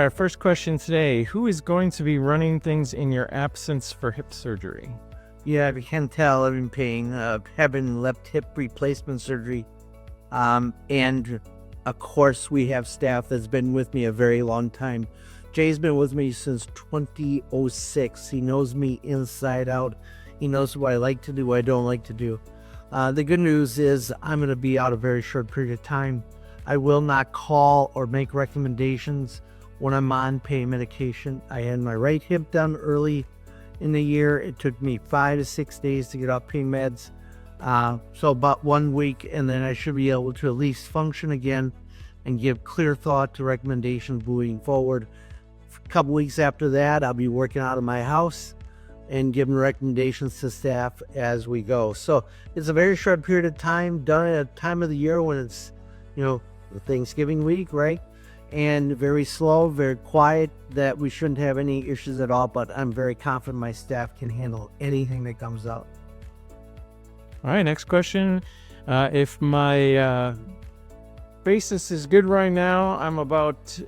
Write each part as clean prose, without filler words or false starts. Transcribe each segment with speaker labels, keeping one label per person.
Speaker 1: our first question today. Who is going to be running things in your absence for hip surgery?
Speaker 2: Yeah, if you can't tell, I've been having left hip replacement surgery. And of course, we have staff that's been with me a very long time. Jay's been with me since 2006. He knows me inside out. He knows what I like to do, what I don't like to do. The good news is I'm going to be out a very short period of time. I will not call or make recommendations when I'm on pain medication. I had my right hip done early in the year. It took me 5 to 6 days to get off pain meds. So about 1 week, and then I should be able to at least function again and give clear thought to recommendations moving forward. A couple weeks after that, I'll be working out of my house and giving recommendations to staff as we go. So it's a very short period of time, done at a time of the year when it's, the Thanksgiving week, right? And very slow, very quiet, that we shouldn't have any issues at all, but I'm very confident my staff can handle anything that comes out.
Speaker 1: All right, next question. If my basis is good right now, I'm about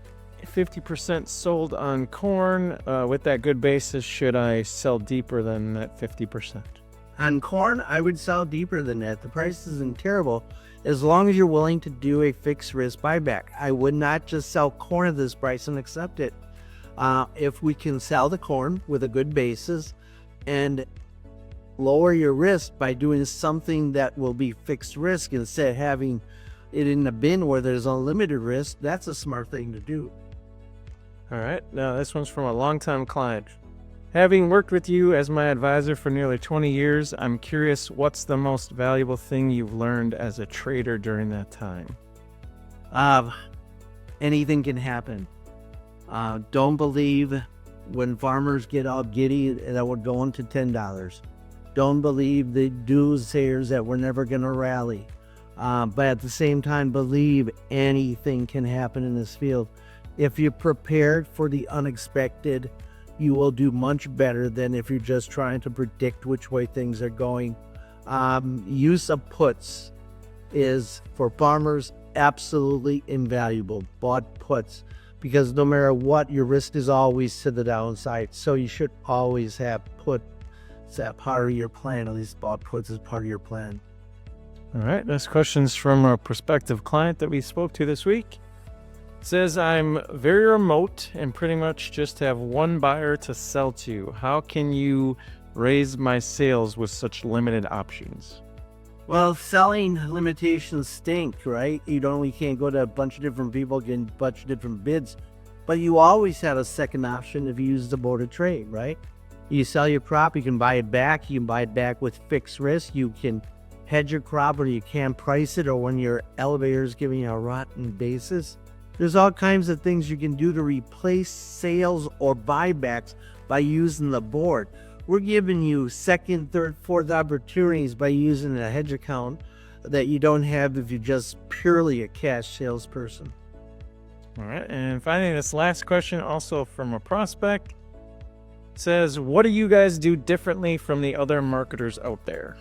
Speaker 1: 50% sold on corn. With that good basis, should I sell deeper than that 50%?
Speaker 2: On corn, I would sell deeper than that. The price isn't terrible as long as you're willing to do a fixed risk buyback. I would not just sell corn at this price and accept it. If we can sell the corn with a good basis and lower your risk by doing something that will be fixed risk instead of having it in the bin where there's unlimited risk, that's a smart thing to do.
Speaker 1: All right, now this one's from a longtime client. Having worked with you as my advisor for nearly 20 years, I'm curious, what's the most valuable thing you've learned as a trader during that time?
Speaker 2: Anything can happen. Don't believe when farmers get all giddy that we're going to $10. Don't believe the doomsayers that we're never going to rally. But at the same time, believe anything can happen in this field. If you're prepared for the unexpected, you will do much better than if you're just trying to predict which way things are going. Use of puts is, for farmers, absolutely invaluable. Bought puts, because no matter what, your risk is always to the downside. So you should always have puts as part of your plan, at least bought puts as part of your plan.
Speaker 1: All right, this question's from a prospective client that we spoke to this week. It says, I'm very remote and pretty much just have one buyer to sell to. How can you raise my sales with such limited options?
Speaker 2: Well, selling limitations stink, right? You can't go to a bunch of different people, get a bunch of different bids, but you always have a second option if you use the board of trade, right? You sell your crop, you can buy it back. You can buy it back with fixed risk. You can hedge your crop, or you can price it, or when your elevator is giving you a rotten basis. There's all kinds of things you can do to replace sales or buybacks by using the board. We're giving you second, third, fourth opportunities by using a hedge account that you don't have if you're just purely a cash salesperson.
Speaker 1: All right, and finally, this last question, also from a prospect, says, what do you guys do differently from the other marketers out there?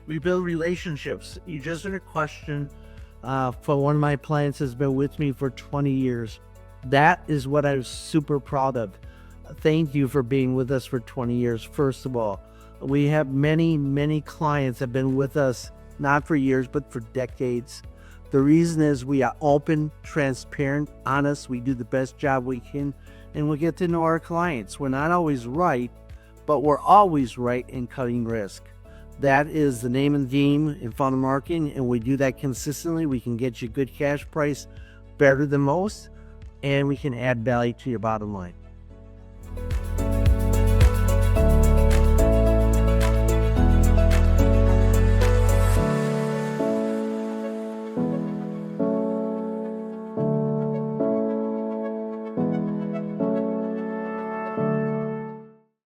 Speaker 2: We build relationships. You just heard a question for one of my clients has been with me for 20 years. That is what I'm super proud of. Thank you for being with us for 20 years. First of all, we have many clients that have been with us, not for years, but for decades. The reason is we are open, transparent, honest. We do the best job we can, and we get to know our clients. We're not always right, but we're always right in cutting risk. That is the name of the game in funnel marketing, and we do that consistently. We can get you a good cash price better than most, and we can add value to your bottom line.